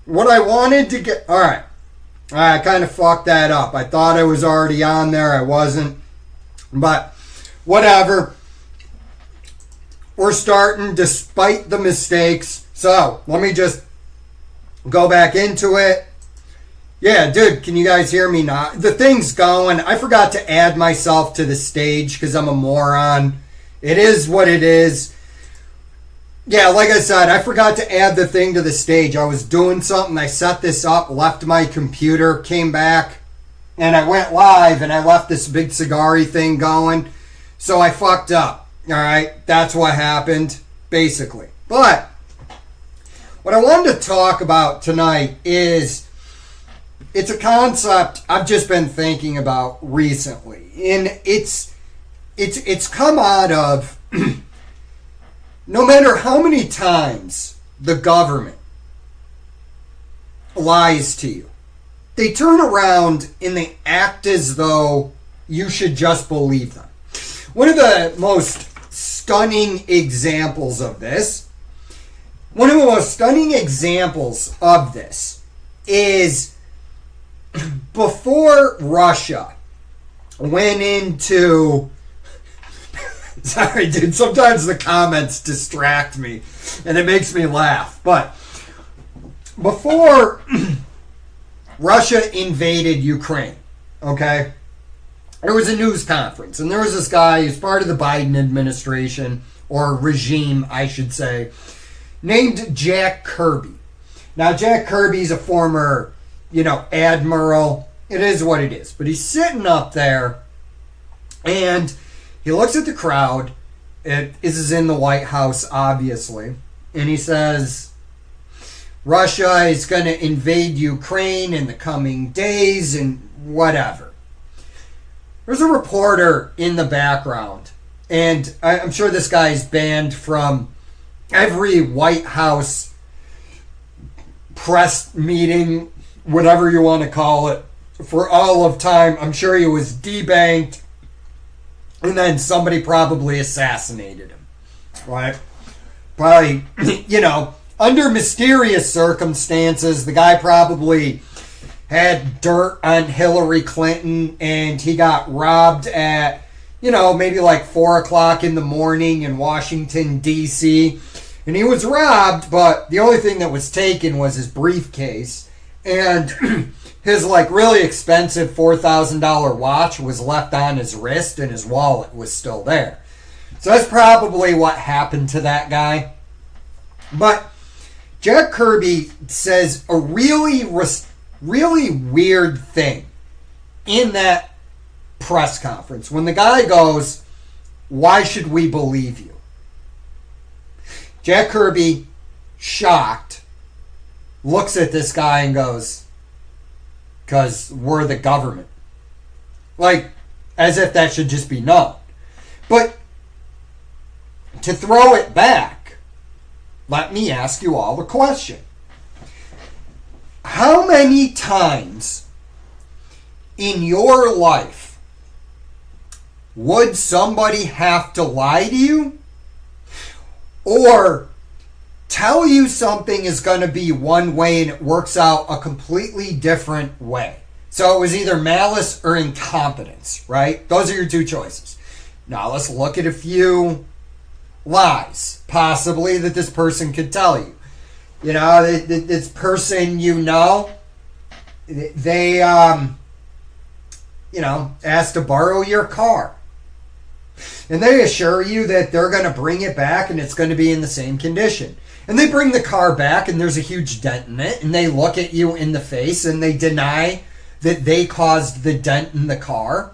what I wanted to get... All right. I kind of fucked that up. I thought I was already on there. I wasn't. But whatever. We're starting despite the mistakes. So let me just go back into it. Yeah, dude, can you guys hear me now? The thing's going. I forgot to add myself to the stage because I'm a moron. It is what it is. Yeah, like I said, I forgot to add the thing to the stage. I was doing something. I set this up, left my computer, came back, and I went live, and I left this big cigar thing going. So I fucked up. All right? That's what happened, basically. But what I wanted to talk about tonight is it's a concept I've just been thinking about recently. And it's come out of... No matter how many times the government lies to you, they turn around and they act as though you should just believe them. One of the most stunning examples of this is before Russia went into... Sorry, dude. Sometimes the comments distract me, and it makes me laugh. But before Russia invaded Ukraine, okay, there was a news conference, and there was this guy who's part of the Biden administration, or regime, I should say, named Jack Kirby. Now, Jack Kirby's a former, admiral. It is what it is. But he's sitting up there, and... he looks at the crowd. This is in the White House, obviously. And he says, Russia is going to invade Ukraine in the coming days and whatever. There's a reporter in the background. And I'm sure this guy's banned from every White House press meeting, whatever you want to call it, for all of time. I'm sure he was debanked. And then somebody probably assassinated him, right? Probably, under mysterious circumstances, the guy probably had dirt on Hillary Clinton and he got robbed at, maybe like 4 o'clock in the morning in Washington, D.C. And he was robbed, but the only thing that was taken was his briefcase. And... his really expensive $4,000 watch was left on his wrist and his wallet was still there. So that's probably what happened to that guy. But Jack Kirby says a really weird thing in that press conference. When the guy goes, "Why should we believe you?" Jack Kirby, shocked, looks at this guy and goes, "Because we're the government." As if that should just be known. But to throw it back, let me ask you all a question. How many times in your life would somebody have to lie to you? Or tell you something is going to be one way and it works out a completely different way? So it was either malice or incompetence, right? Those are your two choices. Now let's look at a few lies, possibly, that this person could tell you. This person, they, asked to borrow your car. And they assure you that they're going to bring it back and it's going to be in the same condition. And they bring the car back and there's a huge dent in it. And they look at you in the face and they deny that they caused the dent in the car.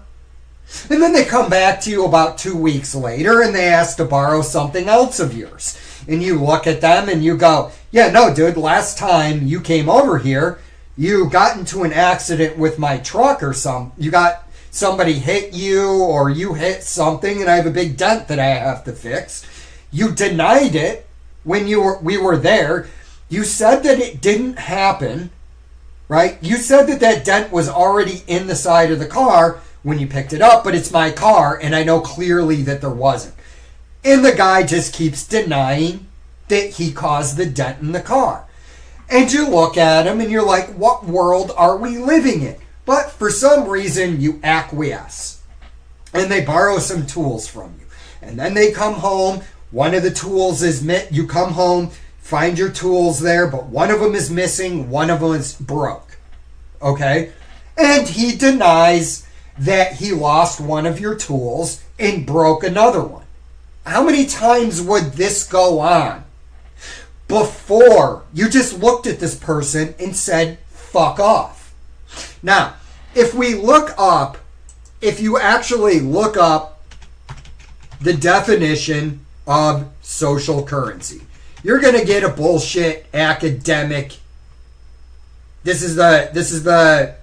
And then they come back to you about 2 weeks later and they ask to borrow something else of yours. And you look at them and you go, "Yeah, no, dude, last time you came over here, you got into an accident with my truck or somebody hit you or you hit something and I have a big dent that I have to fix. You denied it when we were there. You said that it didn't happen, right? You said that dent was already in the side of the car when you picked it up, but it's my car and I know clearly that there wasn't." And the guy just keeps denying that he caused the dent in the car. And you look at them and you're like, what world are we living in? But for some reason, you acquiesce. And they borrow some tools from you. And then they come home. One of the tools is, you come home, find your tools there, but one of them is missing, one of them is broke. Okay? And he denies that he lost one of your tools and broke another one. How many times would this go on before you just looked at this person and said, fuck off? Now, if you actually look up the definition of social currency, you're going to get a bullshit academic. This is the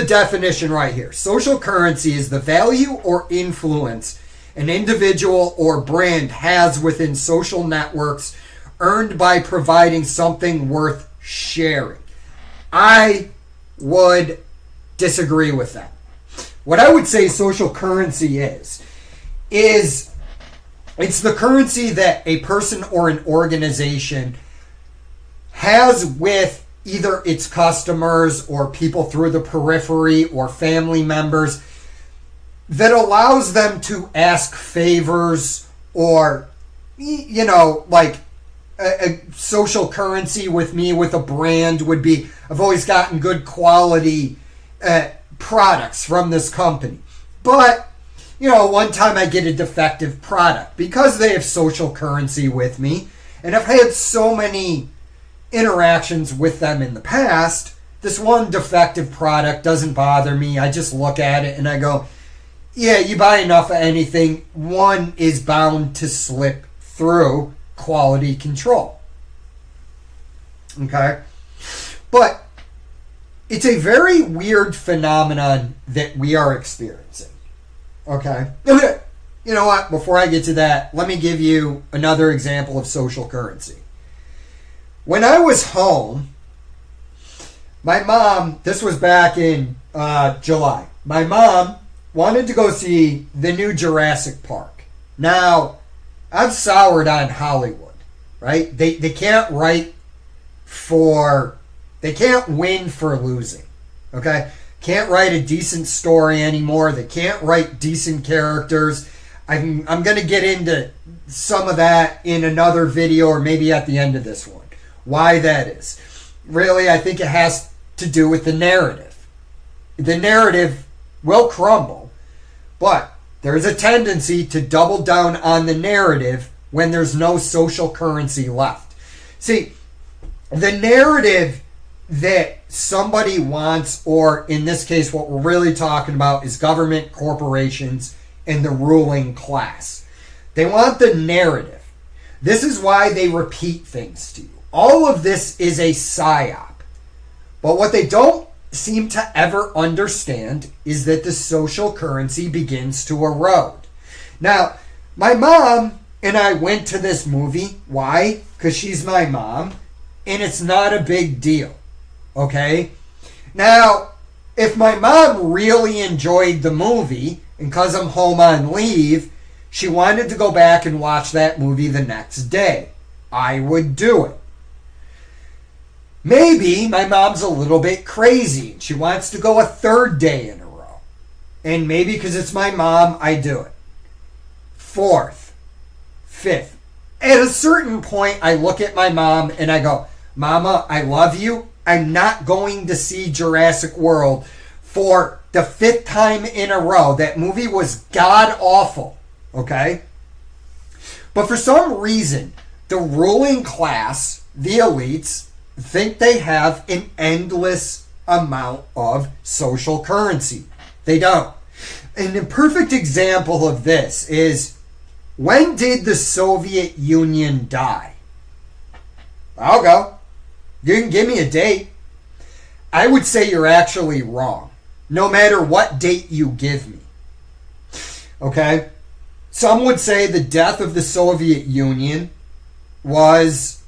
definition right here. Social currency is the value or influence an individual or brand has within social networks earned by providing something worth sharing. I would disagree with that. What I would say social currency is it's the currency that a person or an organization has with either its customers or people through the periphery or family members that allows them to ask favors, or, like a social currency with me with a brand would be, I've always gotten good quality products from this company. But, one time I get a defective product because they have social currency with me, and I've had so many interactions with them in the past, this one defective product doesn't bother me. I just look at it and I go, yeah, you buy enough of anything, one is bound to slip through quality control. Okay? But it's a very weird phenomenon that we are experiencing. Okay? You know what? Before I get to that, let me give you another example of social currency. When I was home, my mom, this was back in July, my mom wanted to go see the new Jurassic Park. Now, I've soured on Hollywood, right? They can't they can't win for losing, okay? Can't write a decent story anymore. They can't write decent characters. I'm going to get into some of that in another video or maybe at the end of this one. Why that is. Really, I think it has to do with the narrative. The narrative will crumble. But there is a tendency to double down on the narrative when there's no social currency left. See, the narrative that somebody wants, or in this case, what we're really talking about is government, corporations, and the ruling class. They want the narrative. This is why they repeat things to you. All of this is a psyop. But what they don't seem to ever understand is that the social currency begins to erode. Now, my mom and I went to this movie. Why? Because she's my mom, and it's not a big deal. Okay? Now, if my mom really enjoyed the movie, and because I'm home on leave, she wanted to go back and watch that movie the next day, I would do it. Maybe my mom's a little bit crazy. She wants to go a third day in a row. And maybe because it's my mom, I do it. Fourth, fifth. At a certain point, I look at my mom and I go, Mama, I love you. I'm not going to see Jurassic World for the fifth time in a row. That movie was god awful. Okay? But for some reason, the ruling class, the elites, think they have an endless amount of social currency. They don't. And a perfect example of this is, when did the Soviet Union die? I'll go. You can give me a date. I would say you're actually wrong, no matter what date you give me. Okay? Some would say the death of the Soviet Union was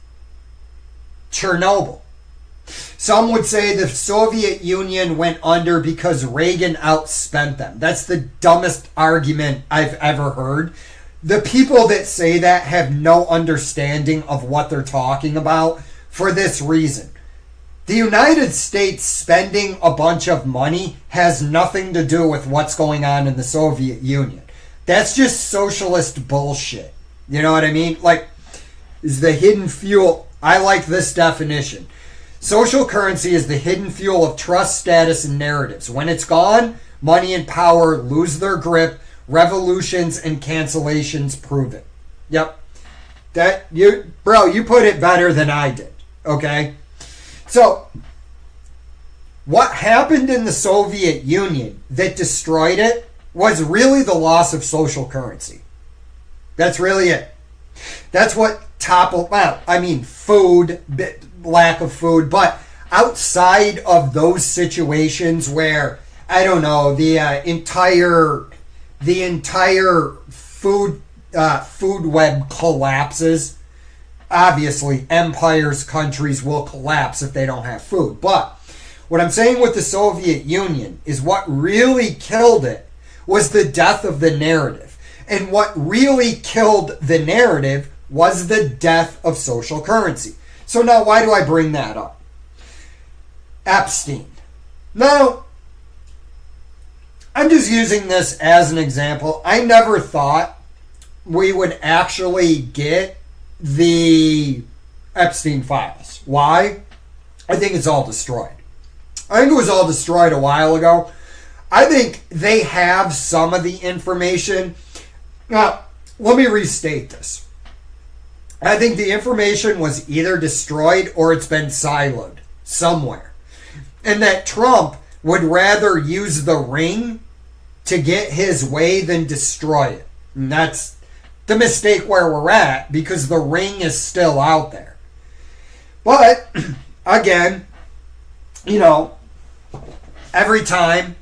Chernobyl. Some would say the Soviet Union went under because Reagan outspent them. That's the dumbest argument I've ever heard. The people that say that have no understanding of what they're talking about. for this reason. The United States spending a bunch of money has nothing to do with what's going on in the Soviet Union. That's just socialist bullshit. You know what I mean? Like, is the hidden fuel. I like this definition. Social currency is the hidden fuel of trust, status, and narratives. When it's gone, money and power lose their grip. Revolutions and cancellations prove it. Yep. You put it better than I did. Okay? So, what happened in the Soviet Union that destroyed it was really the loss of social currency. That's really it. That's what toppled, food, lack of food, but outside of those situations where, I don't know, the entire food web collapses. Obviously, empires, countries will collapse if they don't have food. But what I'm saying with the Soviet Union is what really killed it was the death of the narrative. And what really killed the narrative was the death of social currency. So now why do I bring that up? Epstein. Now, I'm just using this as an example. I never thought we would actually get the Epstein files. Why? I think it's all destroyed. I think it was all destroyed a while ago. I think they have some of the information. Now, let me restate this. I think the information was either destroyed or it's been siloed somewhere. And that Trump would rather use the ring to get his way than destroy it. And that's the mistake where we're at, because the ring is still out there. But, again, every time,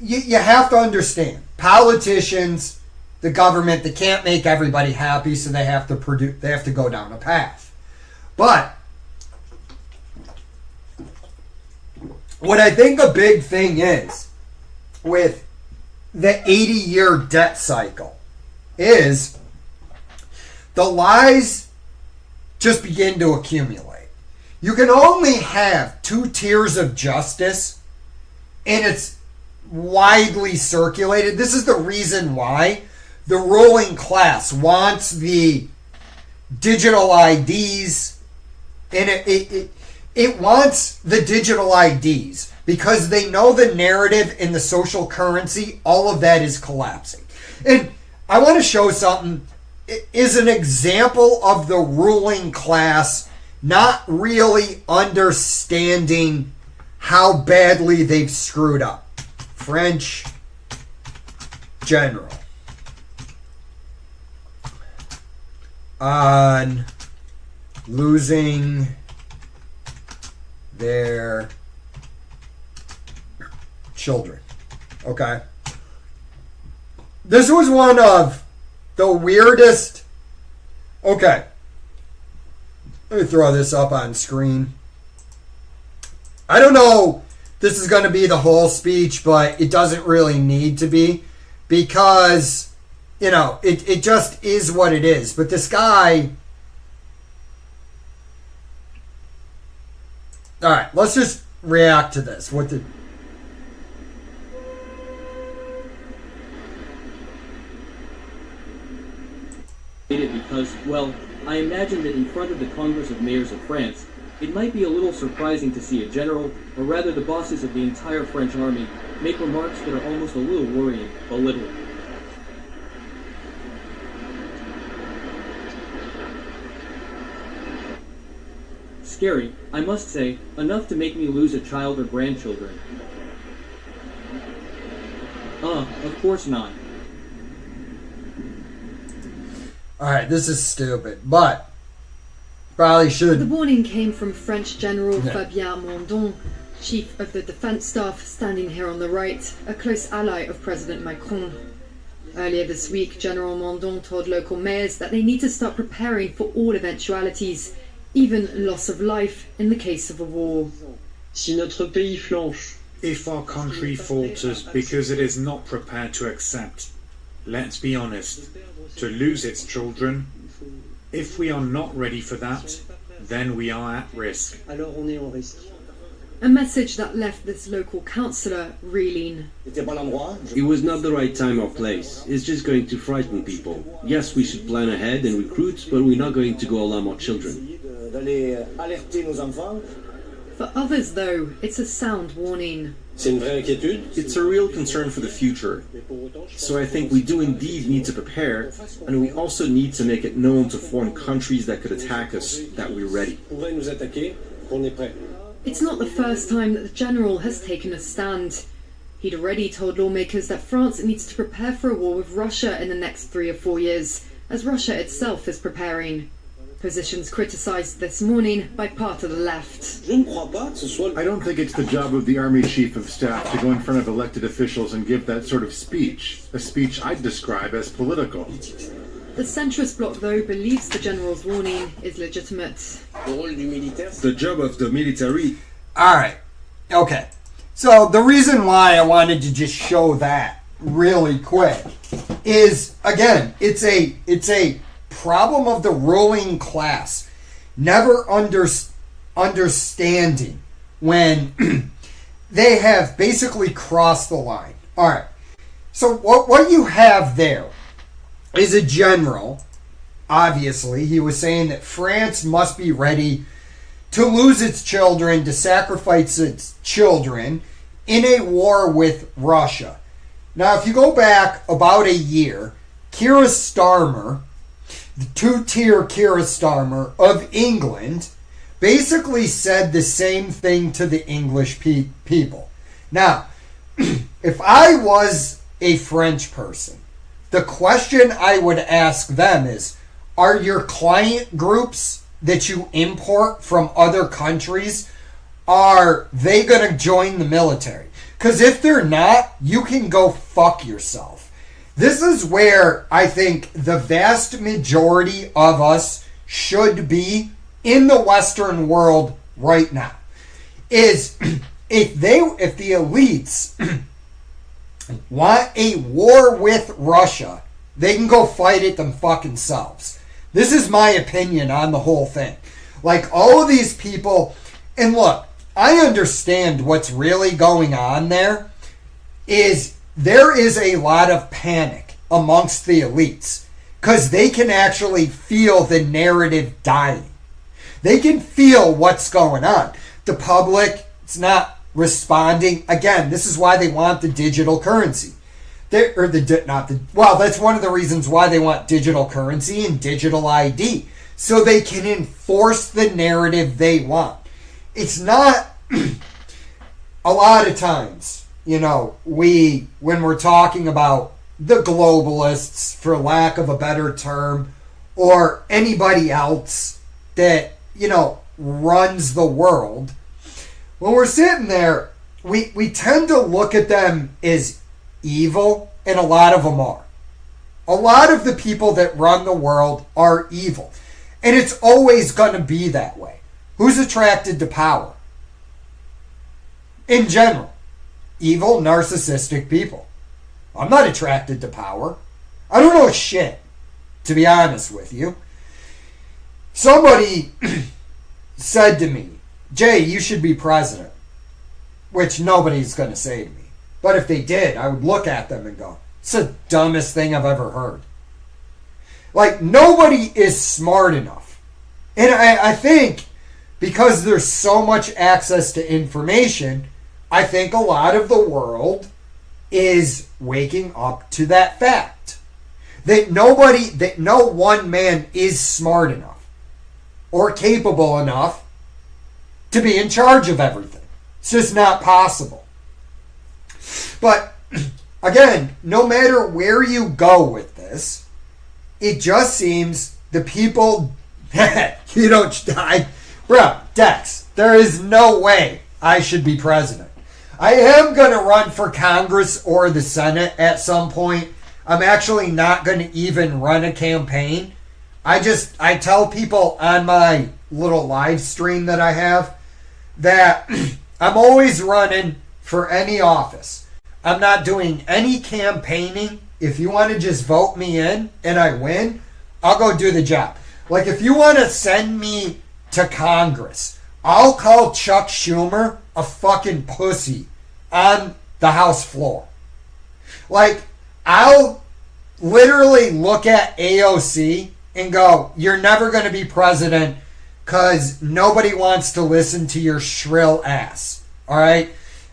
you have to understand, politicians, the government, they can't make everybody happy, so they have to go down a path. But what I think a big thing is with the 80-year debt cycle is the lies just begin to accumulate. You can only have 2 tiers of justice, and it's widely circulated. This is the reason why the ruling class wants the digital IDs, and it wants the digital IDs because they know the narrative in the social currency, all of that is collapsing. And I want to show something. It is an example of the ruling class not really understanding how badly they've screwed up. French general on losing their children. Okay. This was one of the weirdest. Okay. Let me throw this up on screen. I don't know this is going to be the whole speech, but it doesn't really need to be because, it just is what it is. But this guy... All right, let's just react to this. Because, well, I imagine that in front of the Congress of Mayors of France, it might be a little surprising to see a general, or rather the bosses of the entire French army, make remarks that are almost a little worrying, belittling. Scary, I must say, enough to make me lose a child or grandchildren. Of course not. Alright, this is stupid, but probably should. The warning came from French General Fabien Mondon, Chief of the Defense Staff, standing here on the right, a close ally of President Macron. Earlier this week, General Mondon told local mayors that they need to start preparing for all eventualities, even loss of life in the case of a war. Si notre pays flanche, if our country falters because it is not prepared to accept, let's be honest, to lose its children, If we are not ready for that, then we are at risk. Alors on est en risque. A message that left this local councillor reeling. It was not the right time or place. It's just going to frighten people. Yes, we should plan ahead and recruit, but we're not going to go alarm our children. For others, though, it's a sound warning. It's a real concern for the future. So I think we do indeed need to prepare, and we also need to make it known to foreign countries that could attack us that we're ready. It's not the first time that the general has taken a stand. He'd already told lawmakers that France needs to prepare for a war with Russia in the next 3 or 4 years, as Russia itself is preparing. Positions criticised this morning by part of the left. I don't think it's the job of the Army Chief of Staff to go in front of elected officials and give that sort of speech, a speech I'd describe as political. The centrist bloc, though, believes the general's warning is legitimate. The job of the military. All right. Okay. So the reason why I wanted to just show that really quick is, again, it's a problem of the ruling class never understanding when they have basically crossed the line. All right. So what you have there is a general. Obviously, he was saying that France must be ready to lose its children, to sacrifice its children in a war with Russia. Now, if you go back about a year, Keir Starmer, the two-tier Keir Starmer of England, basically said the same thing to the English people. Now, if I was a French person, the question I would ask them is, are your client groups that you import from other countries, are they going to join the military? Because if they're not, you can go fuck yourself. This is where I think the vast majority of us should be in the Western world right now. Is if the elites want a war with Russia, they can go fight it them fucking selves. This is my opinion on the whole thing. Like, all of these people, and look, I understand what's really going on there is there is a lot of panic amongst the elites because they can actually feel the narrative dying. They can feel what's going on. The public, it's not responding. Again, this is why they want the digital currency. That's one of the reasons why they want digital currency and digital ID, so they can enforce the narrative they want. It's not a lot of times, when we're talking about the globalists, for lack of a better term, or anybody else that, runs the world, when we're sitting there, we tend to look at them as evil, and a lot of them are. A lot of the people that run the world are evil. And it's always going to be that way. Who's attracted to power? In general, evil, narcissistic people. I'm not attracted to power. I don't know shit, to be honest with you. Somebody said to me, Jay, you should be president. Which nobody's going to say to me. But if they did, I would look at them and go, it's the dumbest thing I've ever heard. Like, nobody is smart enough. And I think because there's so much access to information, I think a lot of the world is waking up to that fact. That no one man is smart enough or capable enough to be in charge of everything. It's just not possible. But, again, no matter where you go with this, it just seems the people, you don't die. Bro, Dex, there is no way I should be president. I am going to run for Congress or the Senate at some point. I'm actually not going to even run a campaign. I tell people on my little live stream that I have that I'm always running for any office. I'm not doing any campaigning. If you want to just vote me in and I win, I'll go do the job. Like, if you want to send me to Congress, I'll call Chuck Schumer a fucking pussy on the House floor. Like, I'll literally look at AOC and go, you're never going to be president because nobody wants to listen to your shrill ass. All right?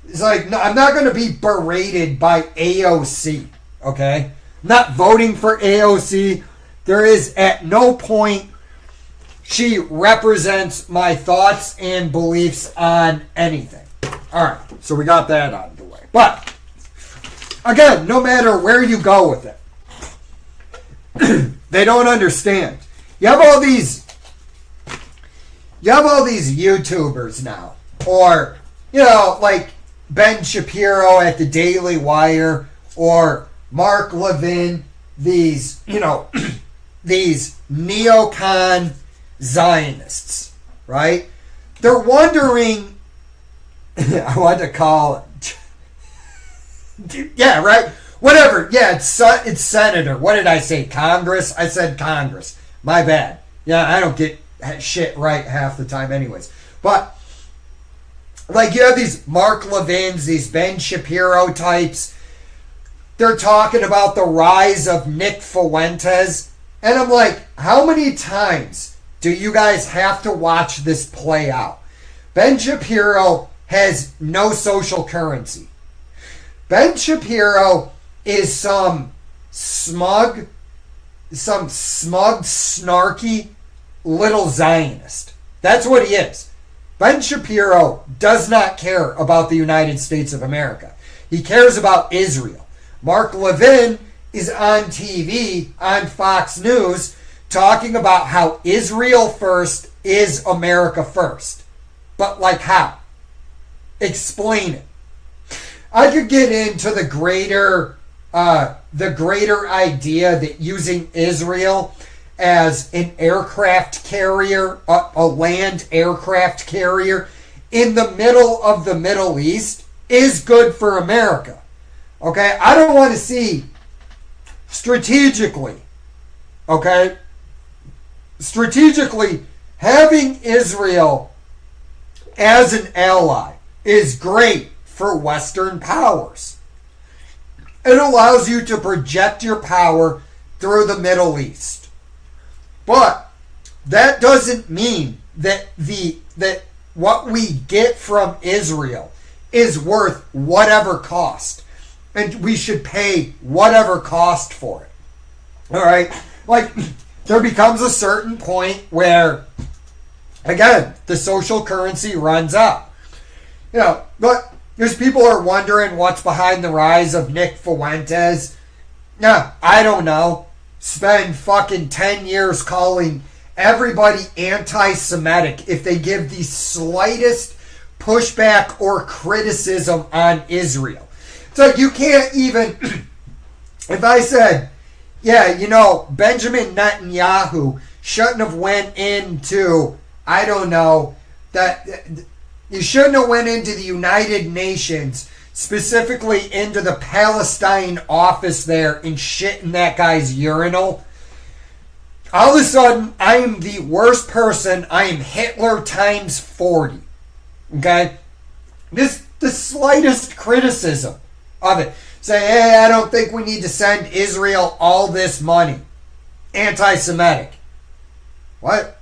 It's like, no, I'm not going to be berated by AOC. Okay? I'm not voting for AOC. There is at no point she represents my thoughts and beliefs on anything. All right, so we got that out of the way. But, again, no matter where you go with it, they don't understand. You have all these YouTubers now. Or, you know, like Ben Shapiro at the Daily Wire or Mark Levin, these, you know, these neocon Zionists, right? They're wondering, I want to call it, yeah, right? Whatever, yeah, it's senator. What did I say? Congress? I said Congress. My bad. Yeah, I don't get shit right half the time anyways. But, like, you have these Mark Levins, these Ben Shapiro types. They're talking about the rise of Nick Fuentes. And I'm like, how many times do you guys have to watch this play out? Ben Shapiro has no social currency. Ben Shapiro is some smug, snarky little Zionist. That's what he is. Ben Shapiro does not care about the United States of America. He cares about Israel. Mark Levin is on TV, on Fox News, talking about how Israel first is America first. But like how? Explain it. I could get into the greater idea that using Israel as an aircraft carrier, a land aircraft carrier in the middle of the Middle East is good for America. Okay? I don't want to see strategically, having Israel as an ally is great for Western powers. It allows you to project your power through the Middle East. But that doesn't mean that what we get from Israel is worth whatever cost. And we should pay whatever cost for it. All right? Like, there becomes a certain point where, again, the social currency runs out. You know, but there's people who are wondering what's behind the rise of Nick Fuentes. Yeah, I don't know. Spend fucking 10 years calling everybody anti-Semitic if they give the slightest pushback or criticism on Israel. It's like you can't even, if I said, yeah, you know, Benjamin Netanyahu shouldn't have went into, I don't know, that you shouldn't have went into the United Nations, specifically into the Palestine office there and shit in that guy's urinal. All of a sudden, I am the worst person. I am Hitler times 40. Okay? The slightest criticism of it. Say, hey, I don't think we need to send Israel all this money. Anti-Semitic. What?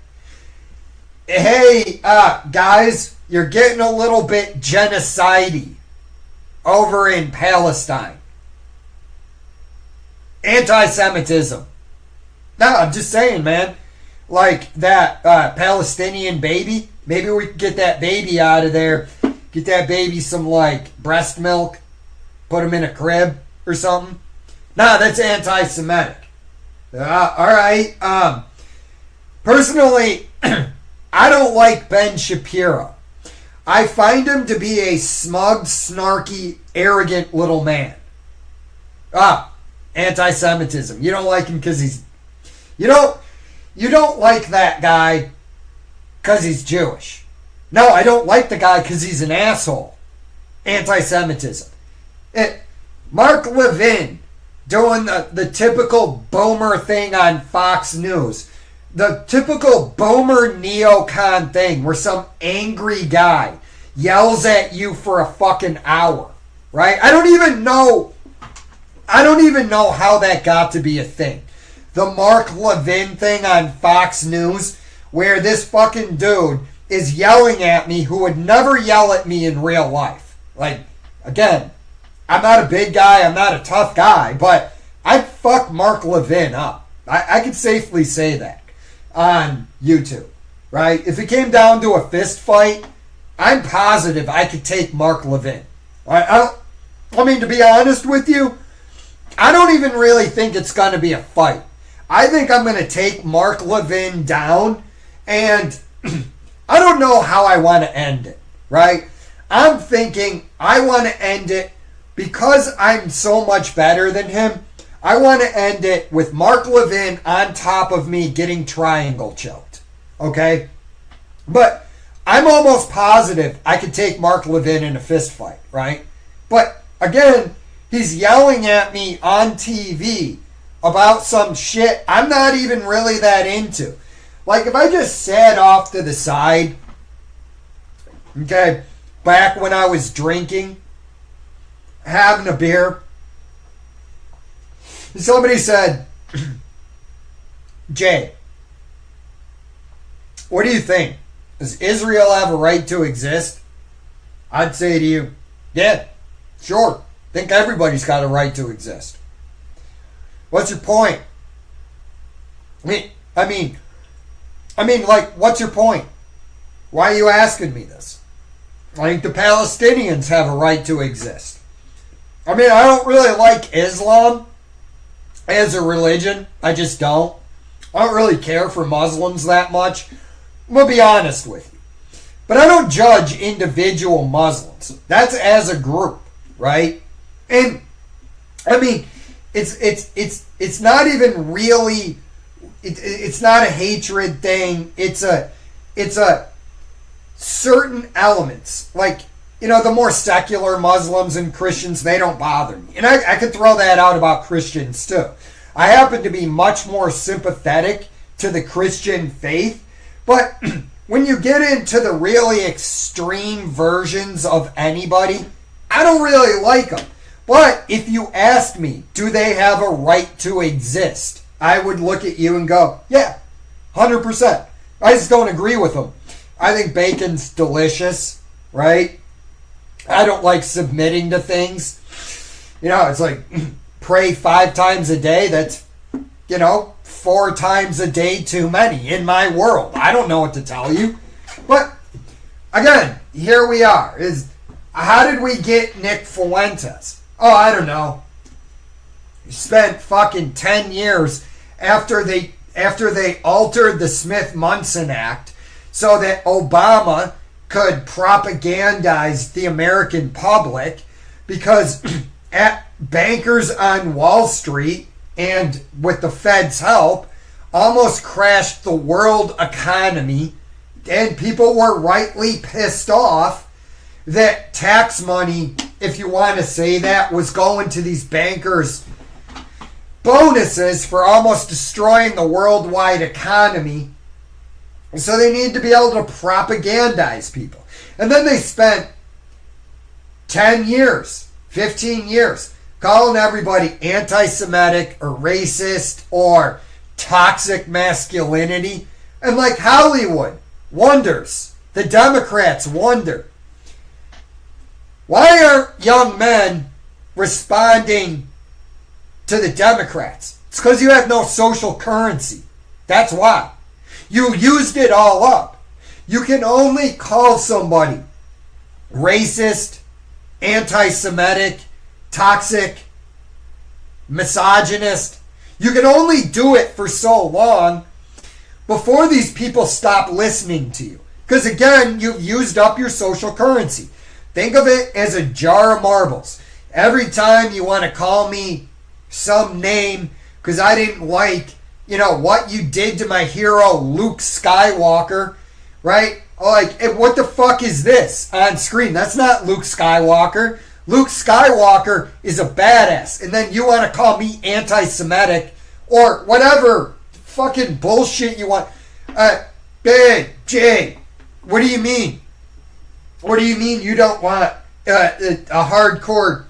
Hey, guys, you're getting a little bit genocidey over in Palestine. Anti-Semitism. No, I'm just saying, man. Like that Palestinian baby. Maybe we can get that baby out of there. Get that baby some, like, breast milk. Put him in a crib or something. Nah, that's anti-Semitic. Alright. Personally, I don't like Ben Shapiro. I find him to be a smug, snarky, arrogant little man. Anti-Semitism. You don't like him because he's... You don't like that guy because he's Jewish. No, I don't like the guy because he's an asshole. Anti-Semitism. Mark Levin doing the typical boomer thing on Fox News. the typical boomer neocon thing where some angry guy yells at you for a fucking hour, right? I don't even know how that got to be a thing. The Mark Levin thing on Fox News, where this fucking dude is yelling at me who would never yell at me in real life. Like, again, I'm not a big guy, I'm not a tough guy, but I'd fuck Mark Levin up. I could safely say that on YouTube, right? If it came down to a fist fight, I'm positive I could take Mark Levin. I mean, to be honest with you, I don't even really think it's going to be a fight. I think I'm going to take Mark Levin down, and I don't know how I want to end it, right? I'm thinking I want to end it because I'm so much better than him. I want to end it with Mark Levin on top of me getting triangle choked, okay? But I'm almost positive I could take Mark Levin in a fist fight, right? But again, he's yelling at me on TV about some shit I'm not even really that into. Like, if I just sat off to the side, okay, back when I was drinking, having a beer, somebody said, Jay, what do you think? Does Israel have a right to exist? I'd say to you, yeah, sure. Think everybody's got a right to exist. What's your point? I mean, like, what's your point? Why are you asking me this? I think the Palestinians have a right to exist. I mean, I don't really like Islam as a religion. I just don't. I don't really care for Muslims that much. I'm going to be honest with you. But I don't judge individual Muslims. That's as a group, right? And, I mean, it's not even really, it's not a hatred thing. It's a certain elements. Like, you know, the more secular Muslims and Christians, they don't bother me. And I could throw that out about Christians too. I happen to be much more sympathetic to the Christian faith. But when you get into the really extreme versions of anybody, I don't really like them. But if you ask me, do they have a right to exist? I would look at you and go, yeah, 100%. I just don't agree with them. I think bacon's delicious, right? I don't like submitting to things. You know, it's like pray 5 times a day. That's, you know, 4 times a day too many in my world. I don't know what to tell you. But again, here we are. How did we get Nick Fuentes? Oh, I don't know. He spent fucking 10 years after they altered the Smith-Munson Act so that Obama could propagandize the American public, because at bankers on Wall Street and with the Fed's help almost crashed the world economy, and people were rightly pissed off that tax money, if you want to say that, was going to these bankers' bonuses for almost destroying the worldwide economy. So they need to be able to propagandize people. And then they spent 10 years, 15 years, calling everybody anti-Semitic or racist or toxic masculinity. And like Hollywood wonders, the Democrats wonder, why aren't young men responding to the Democrats? It's because you have no social currency. That's why. You used it all up. You can only call somebody racist, anti-Semitic, toxic, misogynist. You can only do it for so long before these people stop listening to you. Because again, you've used up your social currency. Think of it as a jar of marbles. Every time you want to call me some name because I didn't like, you know, what you did to my hero Luke Skywalker, right? Like, what the fuck is this on screen? That's not Luke Skywalker. Luke Skywalker is a badass. And then you want to call me anti-Semitic or whatever fucking bullshit you want? Hey, Jay, what do you mean? What do you mean you don't want a hardcore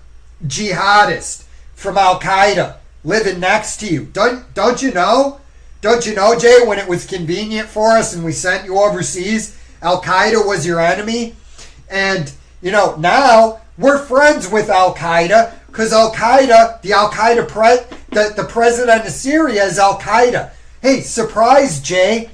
jihadist from Al Qaeda living next to you? Don't you know? Don't you know, Jay, when it was convenient for us and we sent you overseas, Al Qaeda was your enemy? And, you know, now we're friends with Al Qaeda because Al Qaeda, the president of Syria is Al Qaeda. Hey, surprise, Jay.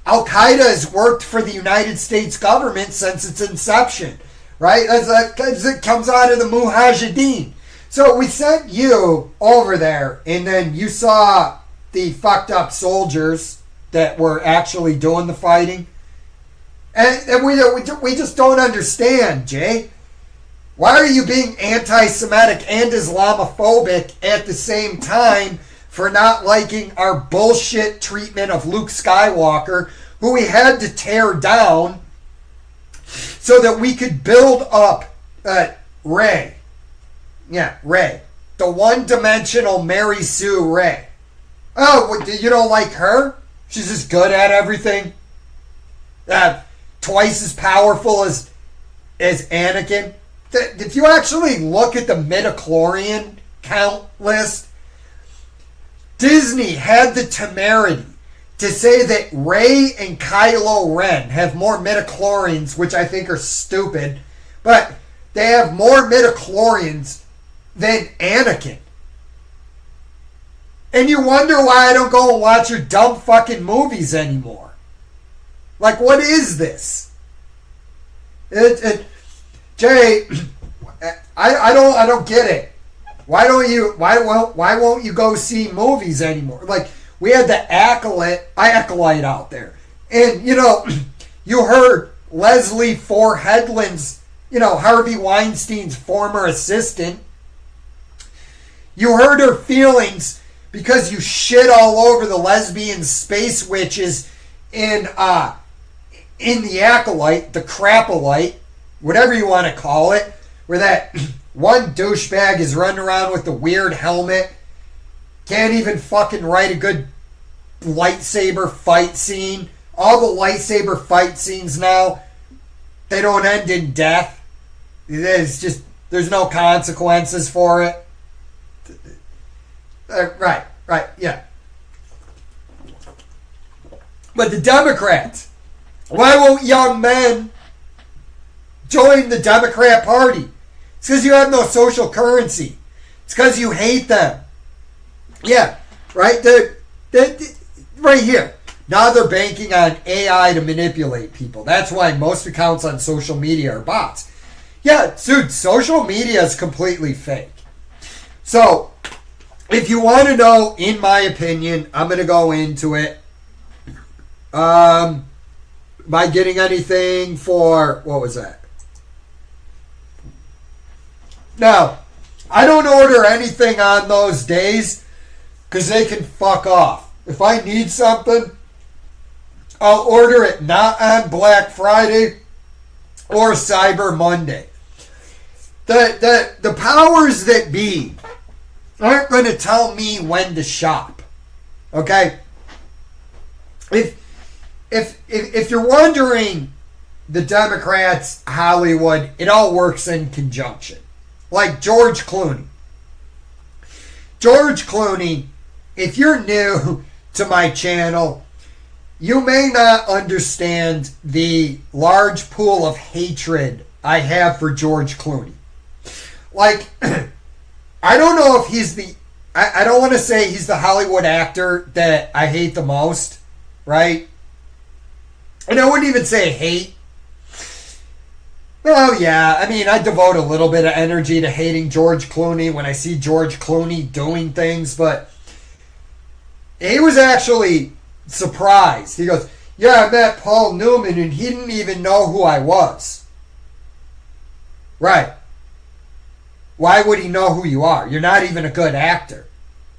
Al Qaeda has worked for the United States government since its inception, right? It comes out of the Mujahideen. So we sent you over there, and then you saw the fucked up soldiers that were actually doing the fighting. And we just don't understand, Jay. Why are you being anti-Semitic and Islamophobic at the same time for not liking our bullshit treatment of Luke Skywalker, who we had to tear down so that we could build up Rey? Yeah, Rey. The one-dimensional Mary Sue Rey. Oh, you don't like her? She's just good at everything? Twice as powerful as Anakin? If you actually look at the midichlorian count list, Disney had the temerity to say that Rey and Kylo Ren have more midichlorians, which I think are stupid, but they have more midichlorians than Anakin. And you wonder why I don't go and watch your dumb fucking movies anymore. Like, what is this? Jay, I don't get it. Why won't you go see movies anymore? Like, we had the acolyte out there. And, you know, you heard Leslie Four Headland's, you know, Harvey Weinstein's former assistant. You heard her feelings because you shit all over the lesbian space witches in the acolyte, the crapolite, whatever you want to call it, where that one douchebag is running around with the weird helmet, can't even fucking write a good lightsaber fight scene. All the lightsaber fight scenes now, they don't end in death. It's just, there's no consequences for it. Right, yeah. But the Democrats, why won't young men join the Democrat Party? It's because you have no social currency. It's because you hate them. Yeah, right? Right here. Now they're banking on AI to manipulate people. That's why most accounts on social media are bots. Yeah, dude, social media is completely fake. So, if you want to know, in my opinion, I'm going to go into it. By getting anything for, what was that? Now, I don't order anything on those days because they can fuck off. If I need something, I'll order it not on Black Friday or Cyber Monday. The powers that be aren't going to tell me when to shop. Okay? If you're wondering, the Democrats, Hollywood, it all works in conjunction. Like George Clooney. George Clooney, if you're new to my channel, you may not understand the large pool of hatred I have for George Clooney. Like, I don't know if he's I don't want to say he's the Hollywood actor that I hate the most, right? And I wouldn't even say hate. Well, yeah, I mean, I devote a little bit of energy to hating George Clooney when I see George Clooney doing things, but he was actually surprised. He goes, yeah, I met Paul Newman and he didn't even know who I was. Right. Why would he know who you are? You're not even a good actor.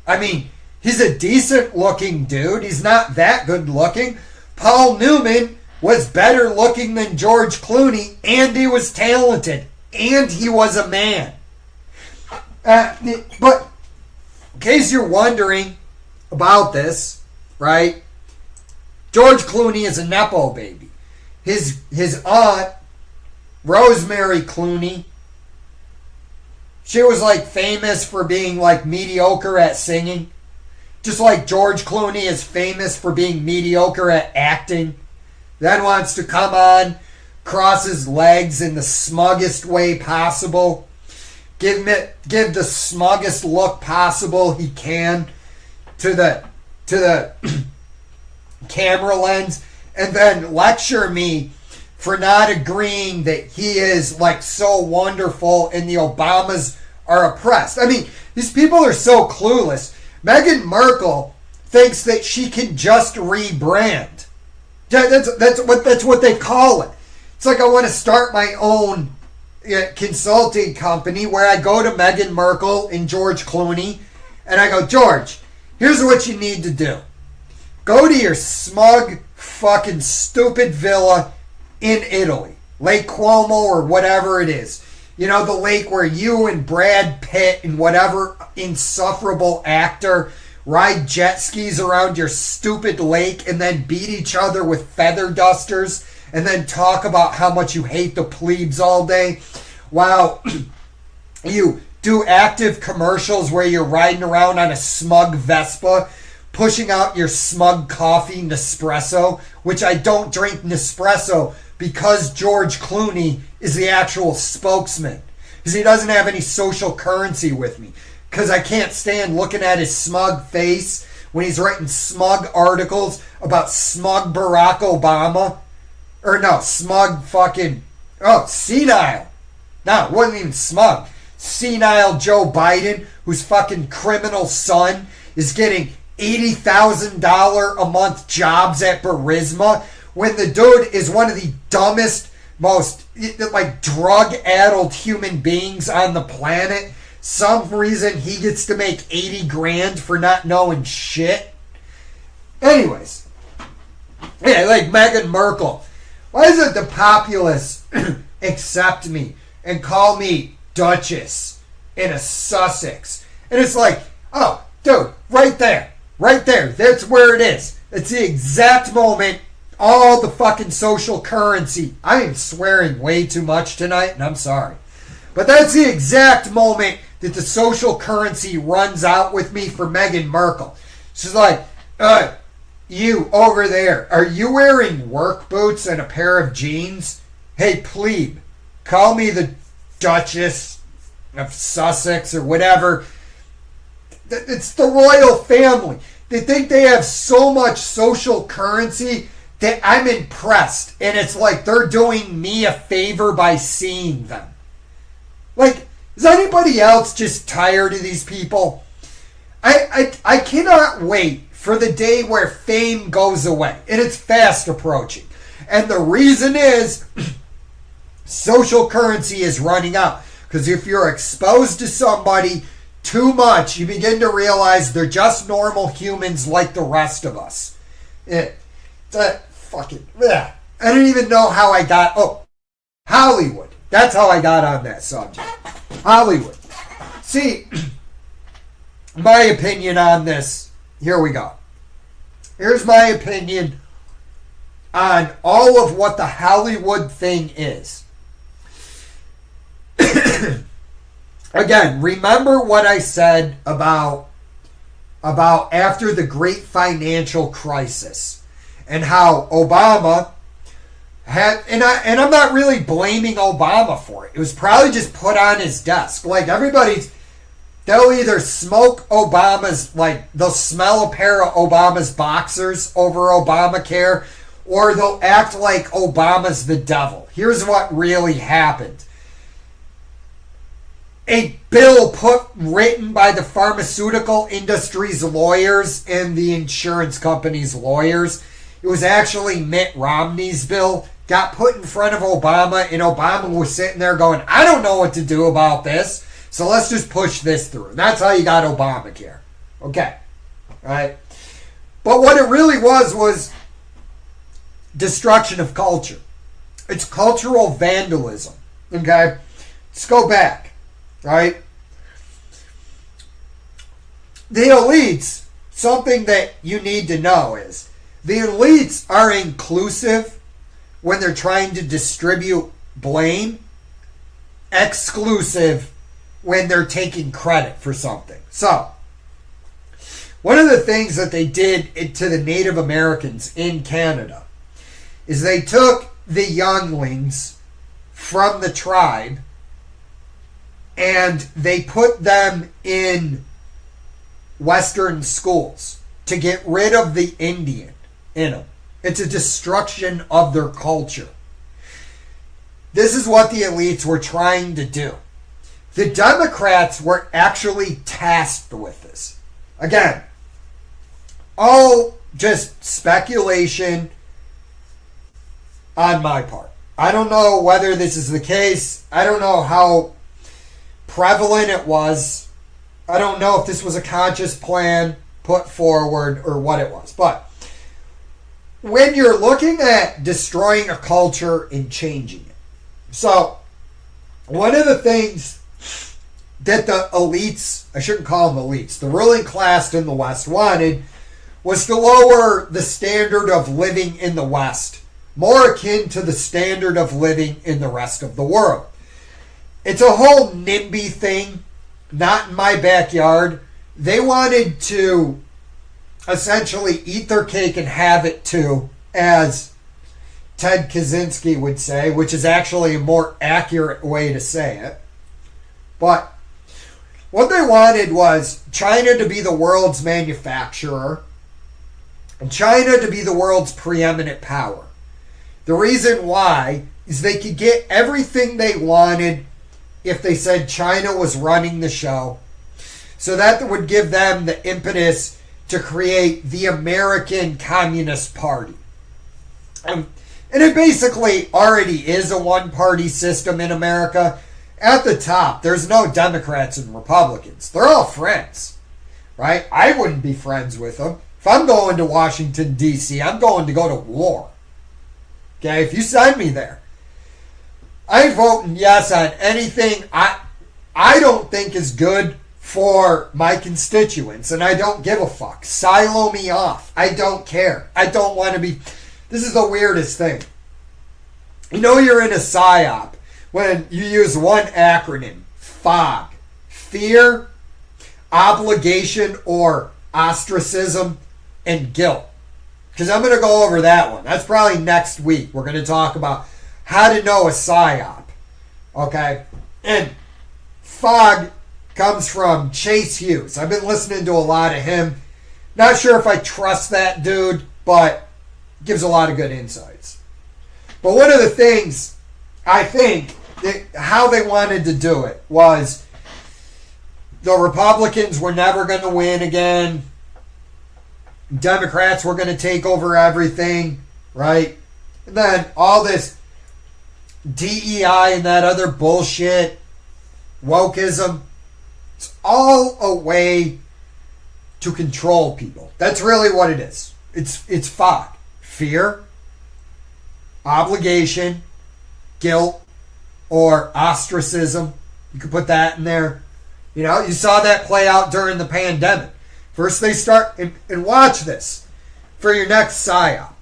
I mean, he's a decent looking dude. He's not that good looking. Paul Newman was better looking than George Clooney, and he was talented, and he was a man. But in case you're wondering about this, right? George Clooney is a Nepo baby. His aunt, Rosemary Clooney, she was like famous for being like mediocre at singing. Just like George Clooney is famous for being mediocre at acting. Then wants to come on, cross his legs in the smuggest way possible. Give the smuggest look possible he can to the camera lens, and then lecture me for not agreeing that he is like so wonderful and the Obamas are oppressed. I mean, these people are so clueless. Meghan Markle thinks that she can just rebrand. That's what they call it. It's like I want to start my own consulting company where I go to Meghan Markle and George Clooney and I go, George, here's what you need to do. Go to your smug, fucking stupid villa in Italy. Lake Como or whatever it is. You know, the lake where you and Brad Pitt and whatever insufferable actor ride jet skis around your stupid lake and then beat each other with feather dusters and then talk about how much you hate the plebes all day while you do active commercials where you're riding around on a smug Vespa pushing out your smug coffee Nespresso, which I don't drink Nespresso because George Clooney is the actual spokesman. Because he doesn't have any social currency with me. Because I can't stand looking at his smug face when he's writing smug articles about smug Barack Obama. Or no, smug fucking... Oh, senile. No, it wasn't even smug. Senile Joe Biden, whose fucking criminal son is getting $80,000 a month jobs at Burisma, when the dude is one of the dumbest, most like drug-addled human beings on the planet. Some reason he gets to make 80 grand for not knowing shit. Anyways, yeah, like Meghan Markle. Why is it the populace accept me and call me Duchess in a Sussex? And it's like, oh, dude, right there. Right there. That's where it is. It's the exact moment all the fucking social currency. I am swearing way too much tonight, and I'm sorry. But that's the exact moment that the social currency runs out with me for Meghan Markle. She's like, you over there, are you wearing work boots and a pair of jeans? Hey, plebe, call me the Duchess of Sussex or whatever. It's the royal family. They think they have so much social currency that I'm impressed. And it's like they're doing me a favor by seeing them. Like, is anybody else just tired of these people? I cannot wait for the day where fame goes away. And it's fast approaching. And the reason is social currency is running out. Because if you're exposed to somebody too much, you begin to realize they're just normal humans like the rest of us. I don't even know how I got... Oh, Hollywood. That's how I got on that subject. Hollywood. See, my opinion on this. Here we go. Here's my opinion on all of what the Hollywood thing is. Again, remember what I said about after the great financial crisis and how Obama had, and I'm not really blaming Obama for it. It was probably just put on his desk. Like they'll either smoke Obama's, like they'll smell a pair of Obama's boxers over Obamacare, or they'll act like Obama's the devil. Here's what really happened. A bill written by the pharmaceutical industry's lawyers and the insurance company's lawyers. It was actually Mitt Romney's bill. Got put in front of Obama, and Obama was sitting there going, I don't know what to do about this, so let's just push this through. That's how you got Obamacare. Okay. Right? But what it really was destruction of culture. It's cultural vandalism. Okay? Let's go back. Right? The elites something that you need to know is the elites are inclusive when they're trying to distribute blame, exclusive when they're taking credit for something. So, one of the things that they did to the Native Americans in Canada is they took the younglings from the tribe and they put them in Western schools to get rid of the Indian in them. It's a destruction of their culture. This is what the elites were trying to do. The Democrats were actually tasked with this. Again, all just speculation on my part. I don't know whether this is the case. I don't know how prevalent it was. I don't know if this was a conscious plan put forward or what it was. But when you're looking at destroying a culture and changing it. So, one of the things that the elites, I shouldn't call them elites, the ruling class in the West wanted was to lower the standard of living in the West, more akin to the standard of living in the rest of the world. It's a whole NIMBY thing, not in my backyard. They wanted to essentially eat their cake and have it too, as Ted Kaczynski would say, which is actually a more accurate way to say it. But what they wanted was China to be the world's manufacturer and China to be the world's preeminent power. The reason why is they could get everything they wanted if they said China was running the show. So that would give them the impetus to create the American Communist Party. And it basically already is a one-party system in America. At the top, there's no Democrats and Republicans. They're all friends, right? I wouldn't be friends with them. If I'm going to Washington, D.C., I'm going to go to war. Okay, if you send me there. I ain't voting yes on anything I don't think is good for my constituents, and I don't give a fuck. Silo me off. I don't care. I don't want to be... This is the weirdest thing. You know you're in a PSYOP when you use one acronym, FOG. Fear, obligation, or ostracism, and guilt. Because I'm going to go over that one. That's probably next week. We're going to talk about how to know a PSYOP. Okay? And FOG comes from Chase Hughes. I've been listening to a lot of him. Not sure if I trust that dude, but gives a lot of good insights. But one of the things I think how they wanted to do it was the Republicans were never going to win again. Democrats were going to take over everything, right? And then all this DEI and that other bullshit, wokeism, it's all a way to control people. That's really what it is. It's FOG. Fear, obligation, guilt, or ostracism. You could put that in there. You know, you saw that play out during the pandemic. First they start, and watch this for your next PSYOP.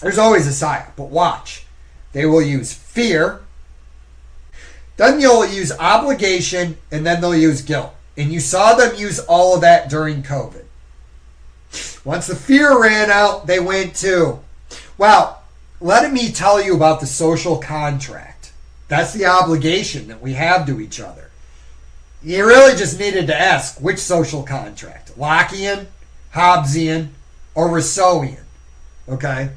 There's always a PSYOP, but watch. They will use fear, then you'll use obligation, and then they'll use guilt. And you saw them use all of that during COVID. Once the fear ran out, they went to, well, let me tell you about the social contract. That's the obligation that we have to each other. You really just needed to ask which social contract. Lockean, Hobbesian, or Rousseauian. Okay?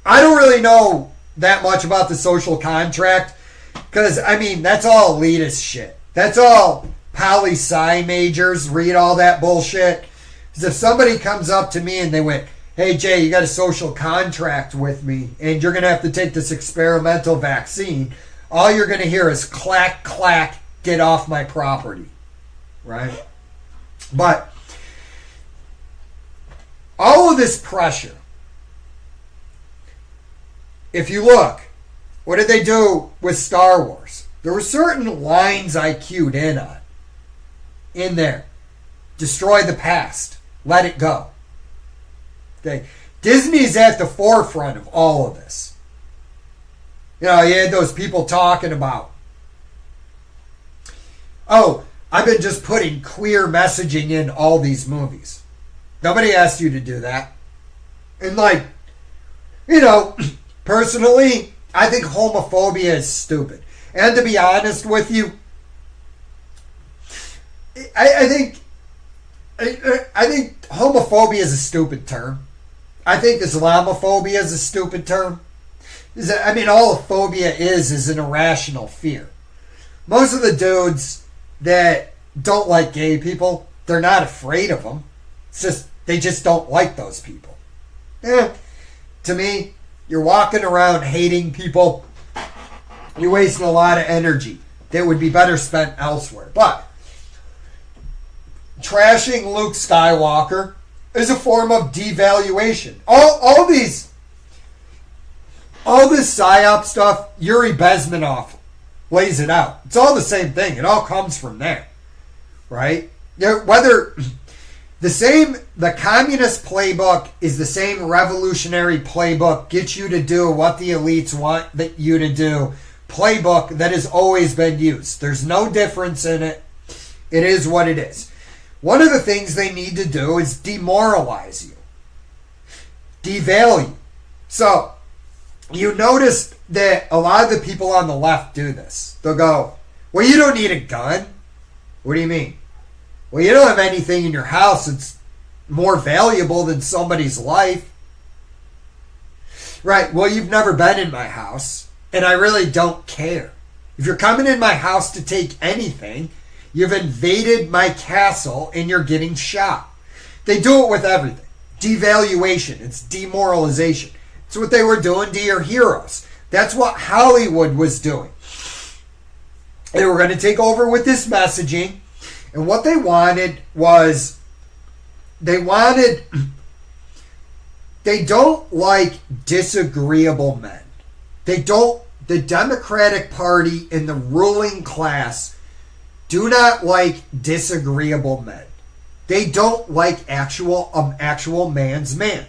I don't really know that much about the social contract because, I mean, that's all elitist shit. That's all poli-sci majors read all that bullshit. Because if somebody comes up to me and they went, hey, Jay, you got a social contract with me and you're going to have to take this experimental vaccine, all you're going to hear is clack, clack, get off my property. Right? But all of this pressure, if you look, what did they do with Star Wars? There were certain lines I cued in on in there. Destroy the past. Let it go. Okay. Disney's at the forefront of all of this. You know, you had those people talking about, oh, I've been just putting queer messaging in all these movies. Nobody asked you to do that. And like, you know, personally, I think homophobia is stupid. And to be honest with you, I think homophobia is a stupid term. I think Islamophobia is a stupid term. I mean, all a phobia is an irrational fear. Most of the dudes that don't like gay people, they're not afraid of them. It's just, they just don't like those people. To me, you're walking around hating people. You're wasting a lot of energy that would be better spent elsewhere. But trashing Luke Skywalker is a form of devaluation. All this PSYOP stuff, Yuri Bezmenov lays it out. It's all the same thing. It all comes from there, right? Whether the communist playbook is the same revolutionary playbook, get you to do what the elites want you to do, playbook that has always been used. There's no difference in it. It is what it is. One of the things they need to do is demoralize you, devalue. So, you notice that a lot of the people on the left do this. They'll go, well, you don't need a gun. What do you mean? Well, you don't have anything in your house that's more valuable than somebody's life. Right, well, you've never been in my house, and I really don't care. If you're coming in my house to take anything, you've invaded my castle and you're getting shot. They do it with everything. Devaluation. It's demoralization. It's what they were doing to your heroes. That's what Hollywood was doing. They were going to take over with this messaging. And what they wanted was, they don't like disagreeable men. The Democratic Party and the ruling class do not like disagreeable men. They don't like actual man's man.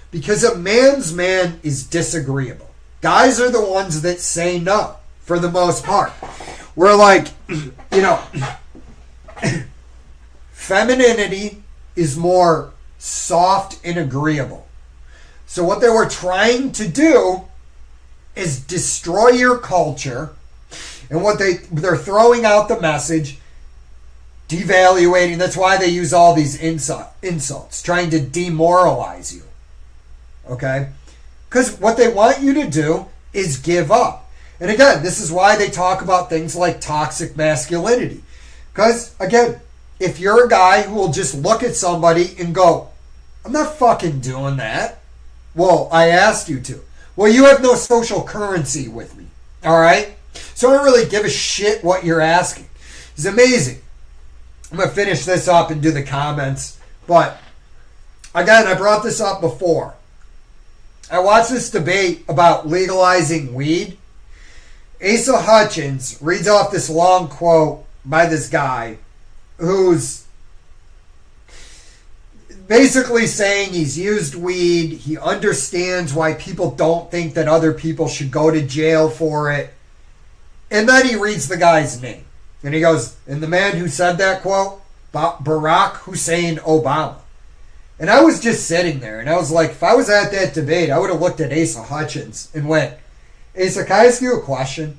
Because a man's man is disagreeable. Guys are the ones that say no, for the most part. We're like, you know, femininity is more soft and agreeable. So what they were trying to do is destroy your culture. And what they're throwing out the message, devaluating. That's why they use all these insults, trying to demoralize you. Okay? Because what they want you to do is give up. And again, this is why they talk about things like toxic masculinity. Because, again, if you're a guy who will just look at somebody and go, I'm not fucking doing that. Well, I asked you to. Well, you have no social currency with me. Alright? So I don't really give a shit what you're asking. It's amazing. I'm going to finish this up and do the comments. But, again, I brought this up before. I watched this debate about legalizing weed. Asa Hutchins reads off this long quote by this guy who's basically saying he's used weed. He understands why people don't think that other people should go to jail for it. And then he reads the guy's name. And he goes, and the man who said that quote, Barack Hussein Obama. And I was just sitting there, and I was like, if I was at that debate, I would have looked at Asa Hutchins and went, Asa, can I ask you a question?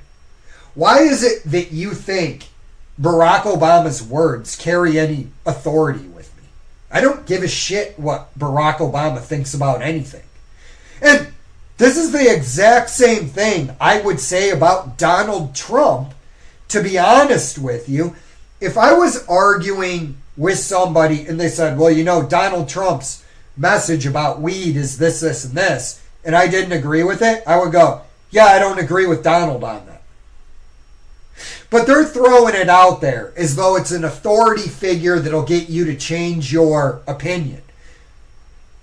Why is it that you think Barack Obama's words carry any authority with me? I don't give a shit what Barack Obama thinks about anything. And this is the exact same thing I would say about Donald Trump, to be honest with you. If I was arguing with somebody and they said, well, you know, Donald Trump's message about weed is this, this, and this, and I didn't agree with it, I would go, yeah, I don't agree with Donald on that. But they're throwing it out there as though it's an authority figure that'll get you to change your opinion.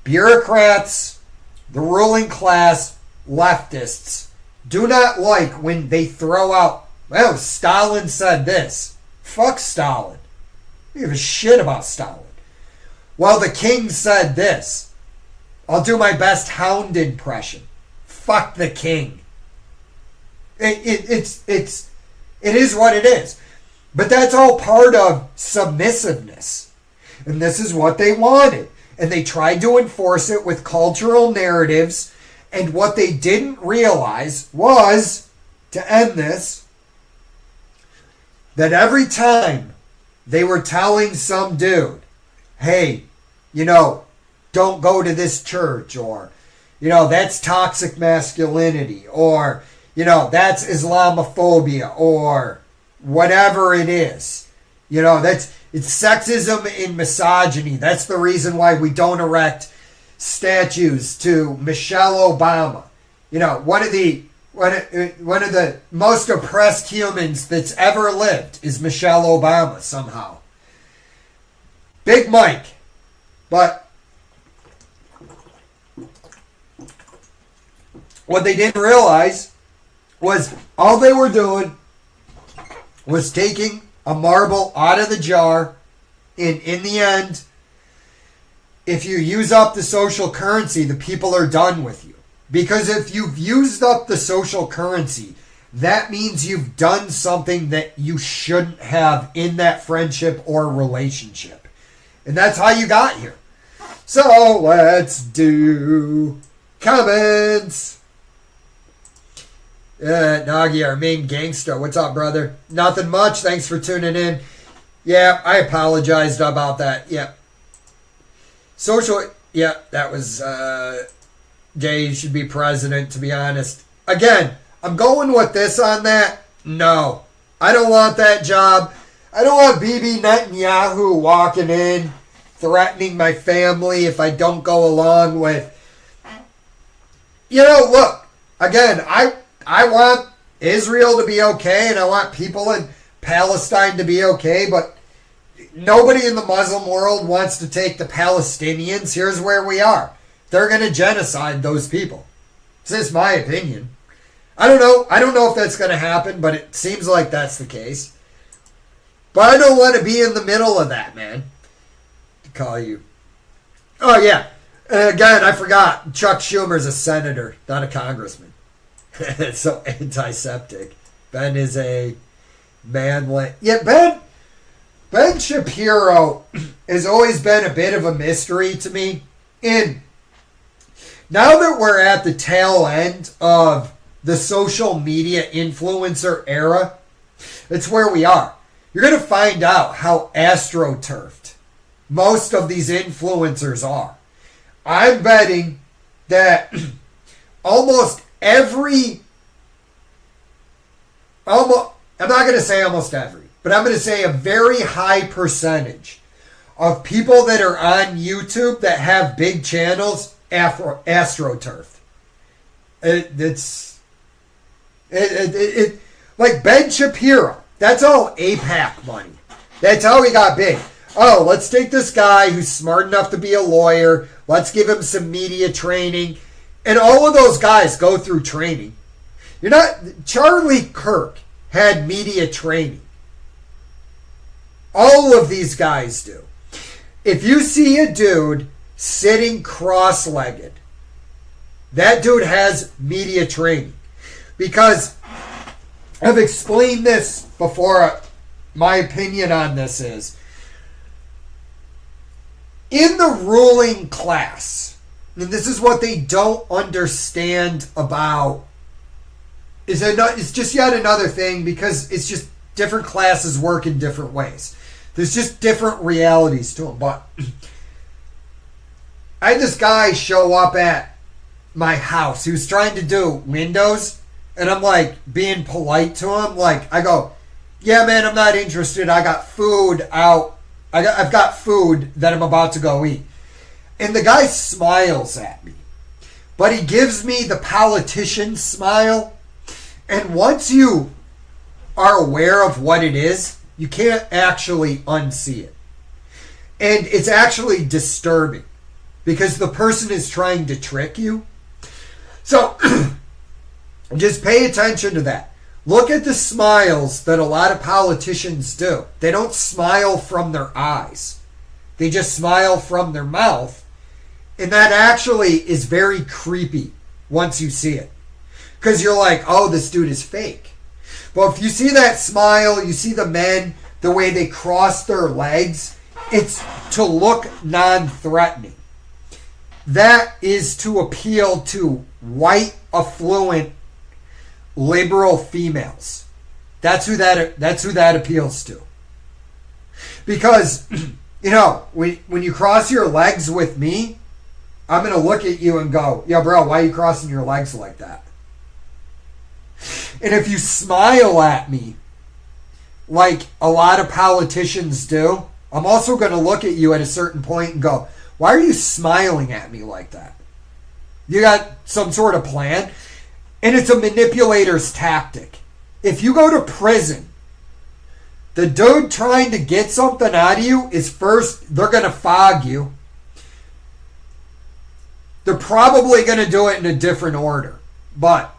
Bureaucrats, the ruling class, leftists do not like when they throw out, well, Stalin said this. Fuck Stalin. I don't give a shit about Stalin. Well, the king said this. I'll do my best hound impression. Fuck the king. It is what it is. But that's all part of submissiveness. And this is what they wanted. And they tried to enforce it with cultural narratives. And what they didn't realize was, to end this, that every time they were telling some dude, hey, don't go to this church, or, that's toxic masculinity, or, that's Islamophobia, or whatever it is. It's sexism and misogyny. That's the reason why we don't erect statues to Michelle Obama. One of the most oppressed humans that's ever lived is Michelle Obama somehow. Big Mike. But what they didn't realize was all they were doing was taking a marble out of the jar, and in the end, if you use up the social currency, the people are done with you. Because if you've used up the social currency, that means you've done something that you shouldn't have in that friendship or relationship. And that's how you got here. So let's do comments. Nagi, our main gangster. What's up, brother? Nothing much. Thanks for tuning in. Yeah, I apologized about that. Yeah. That was, Jay should be president, to be honest. Again, I'm going with this on that. No. I don't want that job. I don't want Bibi Netanyahu walking in, threatening my family if I don't go along with... Look, again, I want Israel to be okay, and I want people in Palestine to be okay, but nobody in the Muslim world wants to take the Palestinians. Here's where we are. They're going to genocide those people. This is my opinion. I don't know. I don't know if that's going to happen, but it seems like that's the case. But I don't want to be in the middle of that, man. To call you. Oh, yeah. And again, I forgot. Chuck Schumer's a senator, not a congressman. It's so antiseptic. Ben is a manly... Yeah, Ben Shapiro has always been a bit of a mystery to me. And now that we're at the tail end of the social media influencer era, it's where we are. You're going to find out how astroturfed most of these influencers are. I'm betting that almost every... I'm not going to say almost every, but I'm going to say a very high percentage of people that are on YouTube that have big channels astroturf. It's like Ben Shapiro. That's all AIPAC money. That's how he got big. Oh, let's take this guy who's smart enough to be a lawyer. Let's give him some media training. And all of those guys go through training. Charlie Kirk had media training. All of these guys do. If you see a dude sitting cross-legged, that dude has media training. Because I've explained this before. My opinion on this is, in the ruling class, and this is what they don't understand about, it's just yet another thing, because it's just different classes work in different ways. There's just different realities to them. But I had this guy show up at my house. He was trying to do windows, and I'm like being polite to him. Like, I go, yeah, man, I'm not interested. I got food out. I've got food that I'm about to go eat. And the guy smiles at me, but he gives me the politician smile. And once you are aware of what it is, you can't actually unsee it. And it's actually disturbing, because the person is trying to trick you. So just pay attention to that. Look at the smiles that a lot of politicians do. They don't smile from their eyes. They just smile from their mouth. And that actually is very creepy once you see it. Because you're like, oh, this dude is fake. But if you see that smile, you see the men, the way they cross their legs, it's to look non-threatening. That is to appeal to white, affluent, liberal females. That's who that appeals to. Because, you know, when you cross your legs with me, I'm going to look at you and go, yeah, bro, why are you crossing your legs like that? And if you smile at me, like a lot of politicians do, I'm also going to look at you at a certain point and go, why are you smiling at me like that? You got some sort of plan? And it's a manipulator's tactic. If you go to prison, the dude trying to get something out of you is first, they're going to fog you. They're probably going to do it in a different order. But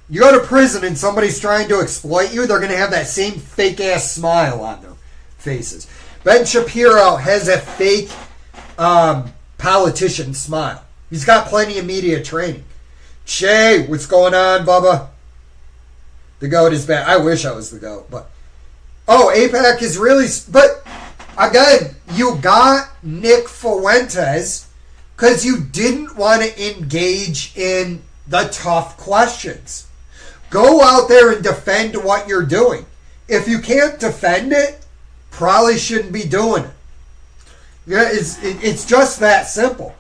you go to prison and somebody's trying to exploit you, they're going to have that same fake-ass smile on their faces. Ben Shapiro has a fake politician smile. He's got plenty of media training. Shay, what's going on, Bubba? The GOAT is bad. I wish I was the GOAT, but... Oh, AIPAC is really... But, again, you got Nick Fuentes because you didn't want to engage in the tough questions. Go out there and defend what you're doing. If you can't defend it, probably shouldn't be doing it. Yeah, it's just that simple.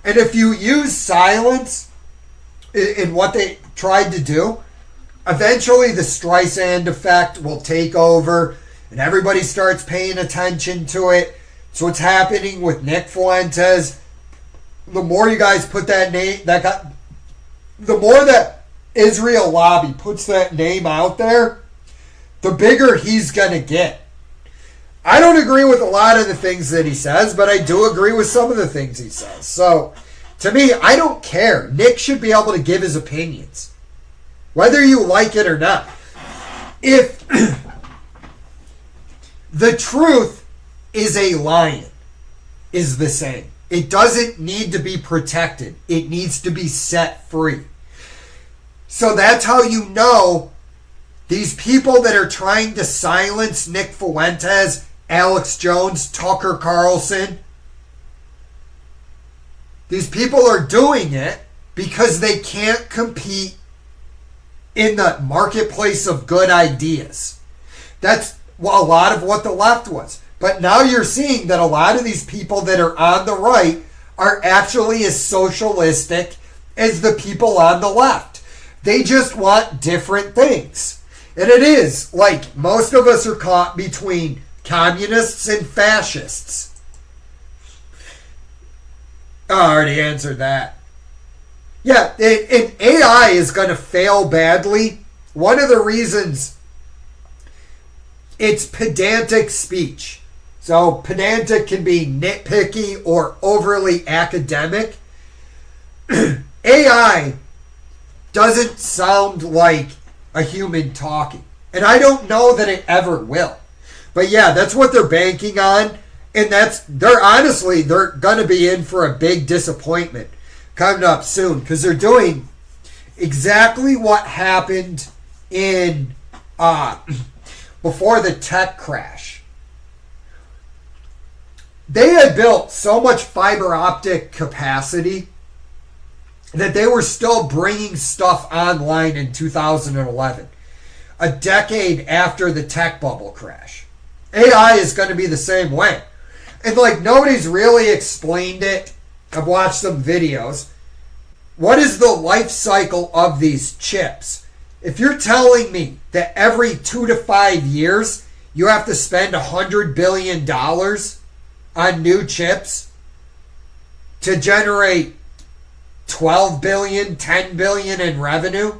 And if you use silence in what they tried to do, eventually the Streisand effect will take over and everybody starts paying attention to it. So what's happening with Nick Fuentes, the more you guys put that name, the more that Israel lobby puts that name out there, the bigger he's going to get. I don't agree with a lot of the things that he says, but I do agree with some of the things he says. So, to me, I don't care. Nick should be able to give his opinions, whether you like it or not. If the truth is a lion, is the saying. It doesn't need to be protected. It needs to be set free. So that's how you know these people that are trying to silence Nick Fuentes, Alex Jones, Tucker Carlson, these people are doing it because they can't compete in the marketplace of good ideas. That's a lot of what the left was. But now you're seeing that a lot of these people that are on the right are actually as socialistic as the people on the left. They just want different things. And it is like most of us are caught between communists and fascists. Oh, I already answered that. Yeah, and AI is going to fail badly. One of the reasons, it's pedantic speech. So pedantic can be nitpicky or overly academic. AI doesn't sound like a human talking. And I don't know that it ever will. But yeah, that's what they're banking on. And they're going to be in for a big disappointment coming up soon. Because they're doing exactly what happened in before the tech crash. They had built so much fiber optic capacity that they were still bringing stuff online in 2011, a decade after the tech bubble crash. AI is going to be the same way. And like nobody's really explained it. I've watched some videos. What is the life cycle of these chips? If you're telling me that every 2 to 5 years you have to spend $100 billion on new chips to generate 12 billion, 10 billion in revenue,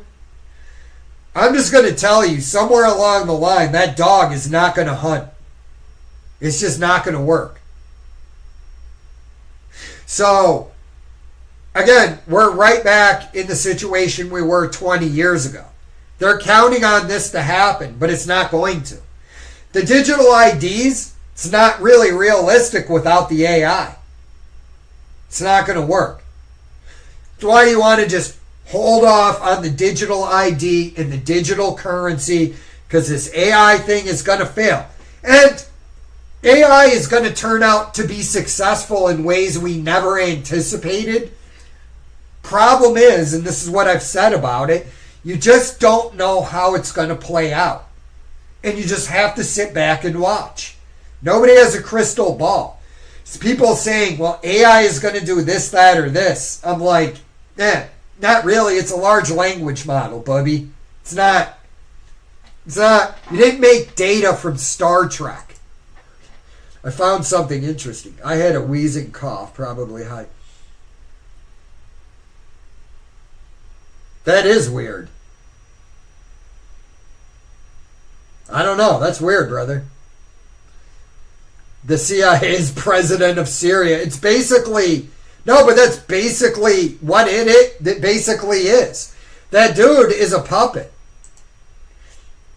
I'm just going to tell you, somewhere along the line, that dog is not going to hunt. It's just not going to work. So, again, we're right back in the situation we were 20 years ago. They're counting on this to happen, but it's not going to. The digital IDs, It's not really realistic without the AI. It's not going to work. That's why you want to just hold off on the digital ID and the digital currency, because this AI thing is going to fail. And AI is going to turn out to be successful in ways we never anticipated. Problem is, and this is what I've said about it, you just don't know how it's going to play out. And you just have to sit back and watch. Nobody has a crystal ball. It's people saying, well, AI is going to do this, that, or this. I'm like, not really. It's a large language model, Bubby. It's not. You didn't make data from Star Trek. I found something interesting. I had a wheezing cough, probably high. That is weird. I don't know. That's weird, brother. The CIA's president of Syria. It's basically... No, but that's basically what it basically is. That dude is a puppet.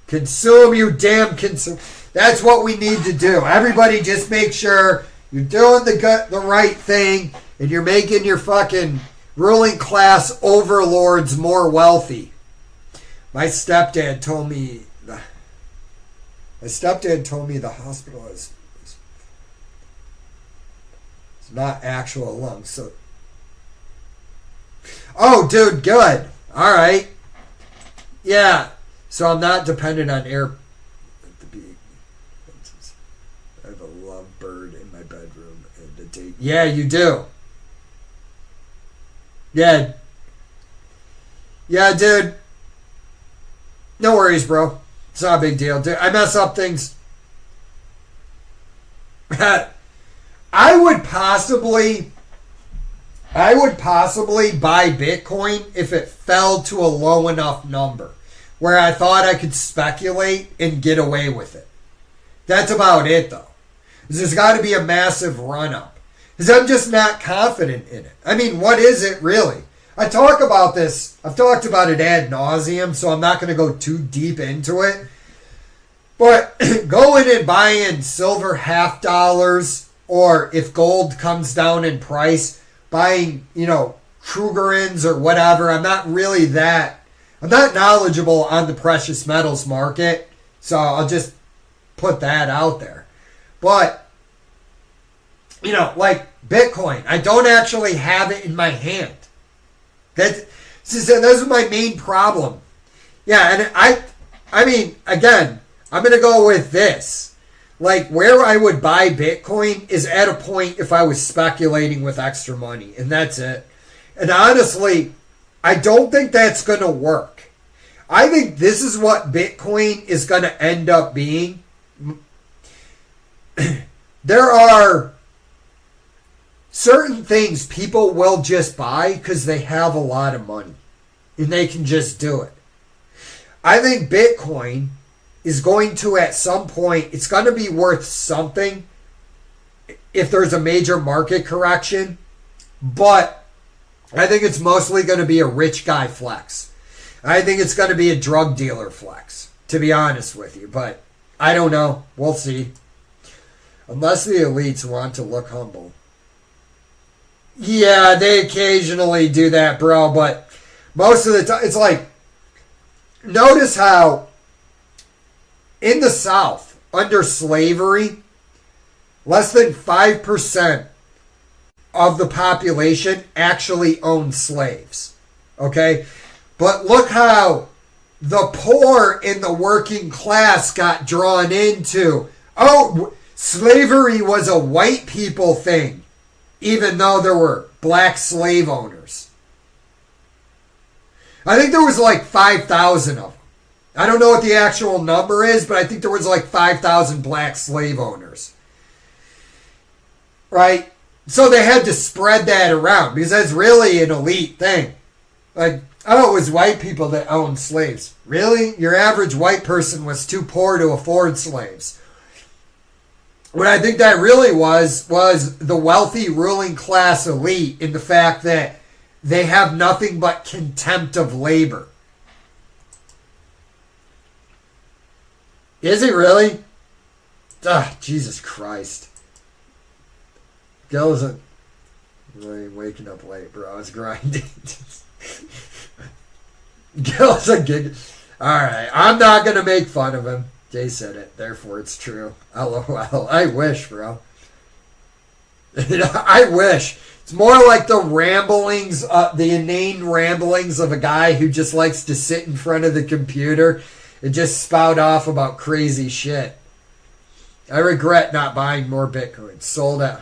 Consume, you damn consume. That's what we need to do. Everybody just make sure you're doing the right thing and you're making your fucking ruling class overlords more wealthy. My stepdad told me the hospital is not actual lungs. So, oh, dude, good. All right. Yeah. So I'm not dependent on air. I have a lovebird in my bedroom and a date. Yeah, you do. Yeah. Yeah, dude. No worries, bro. It's not a big deal, dude. I mess up things. I would possibly buy Bitcoin if it fell to a low enough number where I thought I could speculate and get away with it. That's about it, though. There's got to be a massive run-up. Because I'm just not confident in it. I mean, what is it really? I talk about this. I've talked about it ad nauseum, so I'm not going to go too deep into it. But going and buying silver $50, or if gold comes down in price, buying, Krugerrands or whatever, I'm not knowledgeable on the precious metals market, so I'll just put that out there. But, like Bitcoin, I don't actually have it in my hand. That's my main problem. Yeah, and I mean, again, I'm going to go with this. Like, where I would buy Bitcoin is at a point if I was speculating with extra money, and that's it. And honestly, I don't think that's going to work. I think this is what Bitcoin is going to end up being. There are certain things people will just buy because they have a lot of money, and they can just do it. I think Bitcoin is going to, at some point, it's going to be worth something if there's a major market correction. But I think it's mostly going to be a rich guy flex. I think it's going to be a drug dealer flex, to be honest with you. But I don't know. We'll see. Unless the elites want to look humble. Yeah, they occasionally do that, bro. But most of the time, it's like, notice how in the South, under slavery, less than 5% of the population actually owned slaves. Okay? But look how the poor in the working class got drawn into, slavery was a white people thing, even though there were black slave owners. I think there was like 5,000 of them. I don't know what the actual number is, but I think there was like 5,000 black slave owners. Right? So they had to spread that around because that's really an elite thing. Like, it was white people that owned slaves. Really? Your average white person was too poor to afford slaves. What I think that really was the wealthy ruling class elite in the fact that they have nothing but contempt of labor. Is it really? Jesus Christ. Gil's waking up late, bro. I was grinding. Gil's a gig. Alright, I'm not going to make fun of him. Jay said it, therefore it's true. LOL. I wish, bro. I wish. It's more like the ramblings, the inane ramblings of a guy who just likes to sit in front of the computer and just spout off about crazy shit. I regret not buying more Bitcoin. Sold out.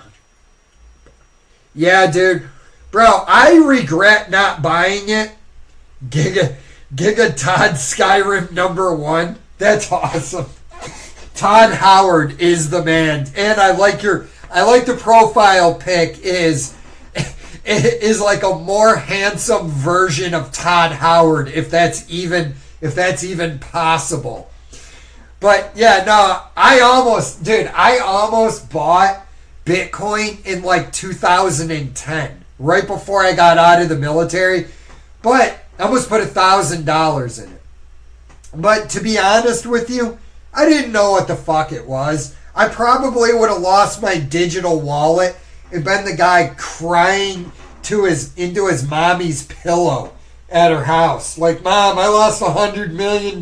Yeah, dude. Bro, I regret not buying it. Giga Todd Skyrim #1. That's awesome. Todd Howard is the man. And I like the profile pic is like a more handsome version of Todd Howard, if that's even possible. But yeah, no, I almost bought Bitcoin in like 2010, right before I got out of the military. But I almost put $1,000 in it. But to be honest with you, I didn't know what the fuck it was. I probably would have lost my digital wallet and been the guy crying into his mommy's pillow at her house. Like, Mom, I lost $100 million.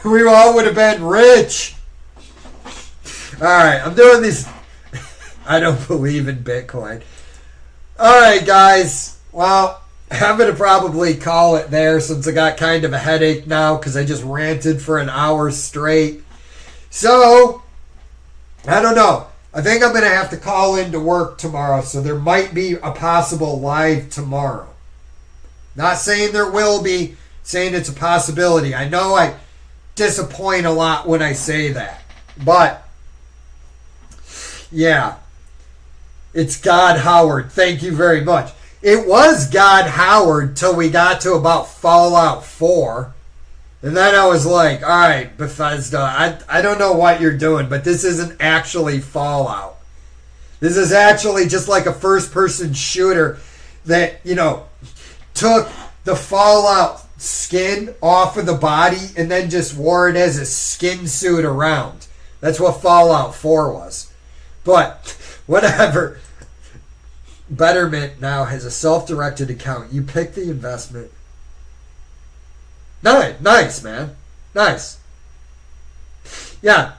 We all would have been rich. Alright, I'm doing this. I don't believe in Bitcoin. Alright, guys. Well, I'm going to probably call it there since I got kind of a headache now because I just ranted for an hour straight. So, I don't know. I think I'm going to have to call into work tomorrow, so there might be a possible live tomorrow. Not saying there will be, saying it's a possibility. I know I disappoint a lot when I say that. But, yeah. It's God Howard. Thank you very much. It was God Howard till we got to about Fallout 4. And then I was like, all right, Bethesda, I don't know what you're doing, but this isn't actually Fallout. This is actually just like a first-person shooter that, took the Fallout skin off of the body and then just wore it as a skin suit around. That's what Fallout 4 was. But, whatever. Betterment now has a self-directed account. You pick the investment. Nice, man. Nice. Yeah.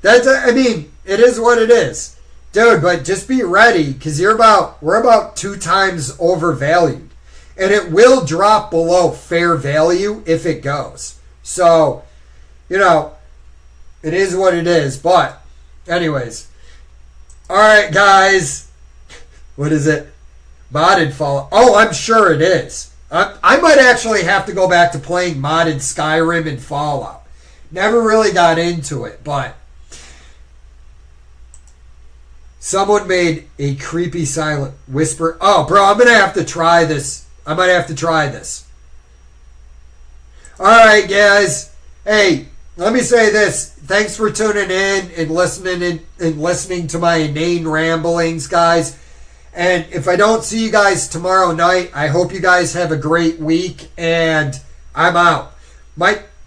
It is what it is. Dude, but just be ready, because we're about 2 times overvalued. And it will drop below fair value if it goes. So, it is what it is. But, anyways. Alright, guys. What is it? Modded Fallout. Oh, I'm sure it is. I might actually have to go back to playing modded Skyrim and Fallout. Never really got into it, but someone made a creepy silent whisper. Oh, bro, I'm going to have to try this. I might have to try this. Alright, guys. Hey, let me say this. Thanks for tuning in and listening to my inane ramblings, guys. And if I don't see you guys tomorrow night, I hope you guys have a great week, and I'm out.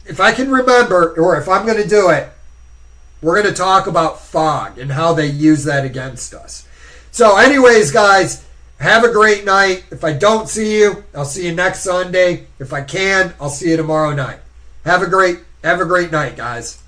If I can remember, or if I'm going to do it, we're going to talk about fog and how they use that against us. So anyways, guys, have a great night. If I don't see you, I'll see you next Sunday. If I can, I'll see you tomorrow night. Have a great night, guys.